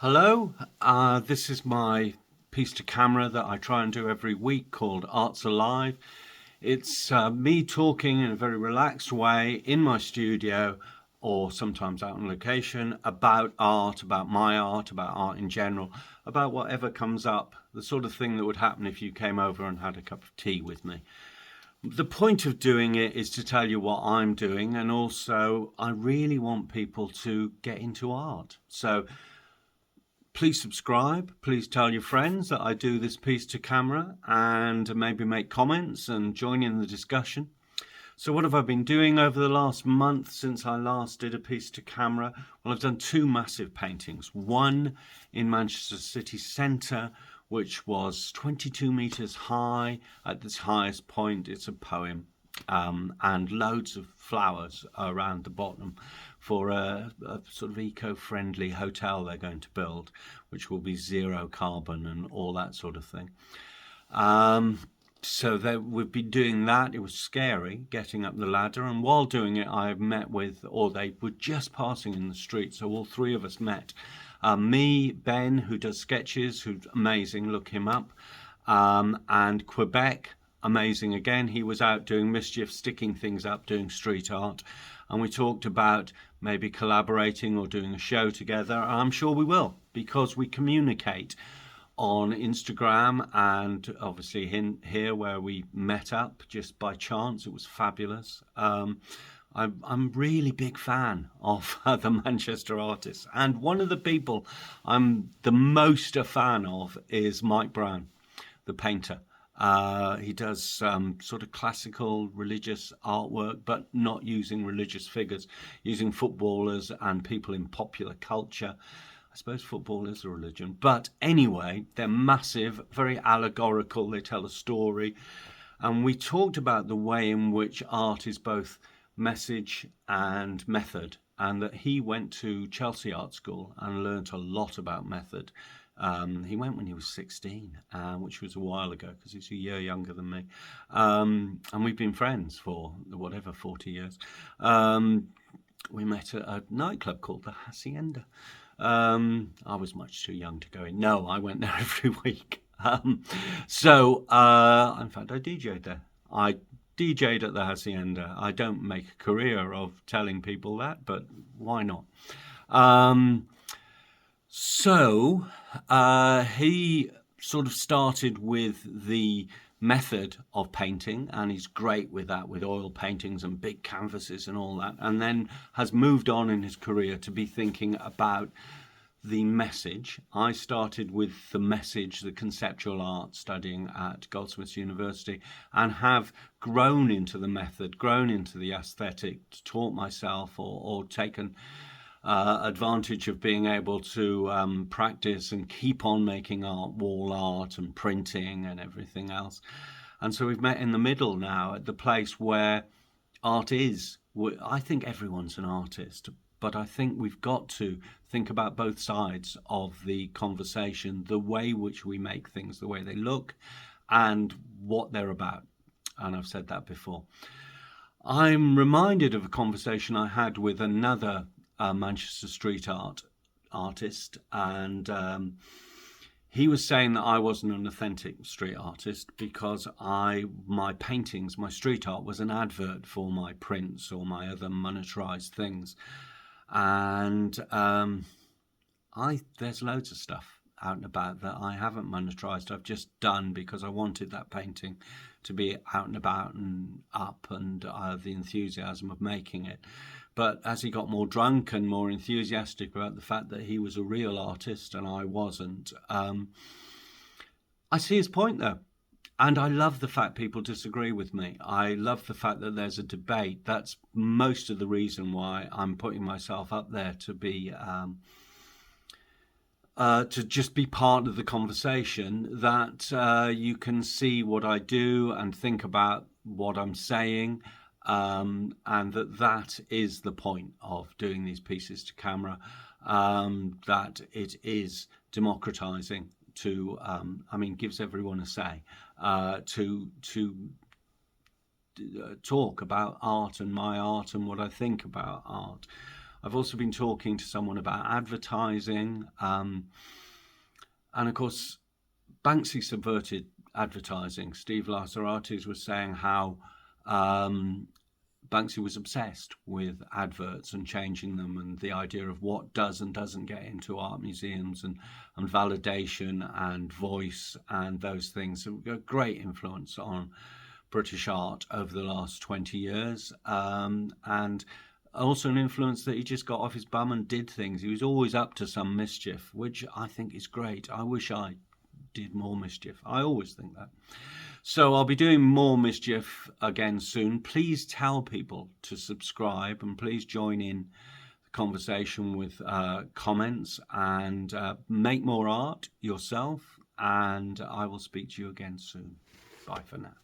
Hello, this is my piece to camera that I try and do every week called Arts Alive. It's me talking in a very relaxed way in my studio or sometimes out on location about art, about my art, about art in general, about whatever comes up, the sort of thing that would happen if you came over and had a cup of tea with me. The point of doing it is to tell you what I'm doing, and also I really want people to get into art. So please subscribe, please tell your friends that I do this piece to camera, and maybe make comments and join in the discussion. So what have I been doing over the last month since I last did a piece to camera? Well, I've done two massive paintings. One in Manchester city centre, which was 22 metres high at its highest point. It's a poem. And loads of flowers around the bottom for a sort of eco-friendly hotel they're going to build, which will be zero carbon and all that sort of thing. So we've been doing that. It was scary getting up the ladder, and while doing it I met with, or they were just passing in the street, so all three of us met. Me, Ben, who does sketches, who's amazing, look him up, and Quebec, amazing again. He was out doing mischief, sticking things up, doing street art, and we talked about maybe collaborating or doing a show together. I'm sure we will, because we communicate on Instagram, and obviously here where we met up just by chance. It was fabulous. I'm really big fan of the Manchester artists, and one of the people I'm the most a fan of is Mike Brown, the painter. He does sort of classical religious artwork, but not using religious figures, using footballers and people in popular culture. I suppose football is a religion, but anyway, they're massive, very allegorical, they tell a story. And we talked about the way in which art is both message and method, and that he went to Chelsea Art School and learnt a lot about method. He went when he was 16, which was a while ago because he's a year younger than me. And we've been friends for whatever, 40 years. We met at a nightclub called the Hacienda. I was much too young to go in. No, I went there every week. In fact, I DJ'd there. I DJ'd at the Hacienda. I don't make a career of telling people that, but why not? He sort of started with the method of painting, and he's great with that, with oil paintings and big canvases and all that, and then has moved on in his career to be thinking about the message. I started with the message, the conceptual art, studying at Goldsmiths University, and have grown into the method, grown into the aesthetic, taught myself or taken advantage of being able to practice and keep on making art, wall art and printing and everything else. And so we've met in the middle now at the place where art is. I think everyone's an artist, but I think we've got to think about both sides of the conversation, the way which we make things, the way they look and what they're about. And I've said that before. I'm reminded of a conversation I had with another Manchester street art artist, and he was saying that I wasn't an authentic street artist because my paintings, my street art was an advert for my prints or my other monetized things. And there's loads of stuff out and about that I haven't monetized. I've just done because I wanted that painting to be out and about and up, and the enthusiasm of making it. But as he got more drunk and more enthusiastic about the fact that he was a real artist and I wasn't, I see his point though. And I love the fact people disagree with me. I love the fact that there's a debate. That's most of the reason why I'm putting myself up there, to be to just be part of the conversation, that you can see what I do and think about what I'm saying, and that is the point of doing these pieces to camera, that it is democratizing to, gives everyone a say, to talk about art and my art and what I think about art. I've also been talking to someone about advertising. And of course, Banksy subverted advertising. Steve Lazarates was saying how Banksy was obsessed with adverts and changing them, and the idea of what does and doesn't get into art museums, and validation and voice and those things. So a great influence on British art over the last 20 years. And also an influence that he just got off his bum and did things. He was always up to some mischief, which I think is great. I wish I did more mischief. I always think that. So I'll be doing more mischief again soon. Please tell people to subscribe, and please join in the conversation with comments, and make more art yourself. And I will speak to you again soon. Bye for now.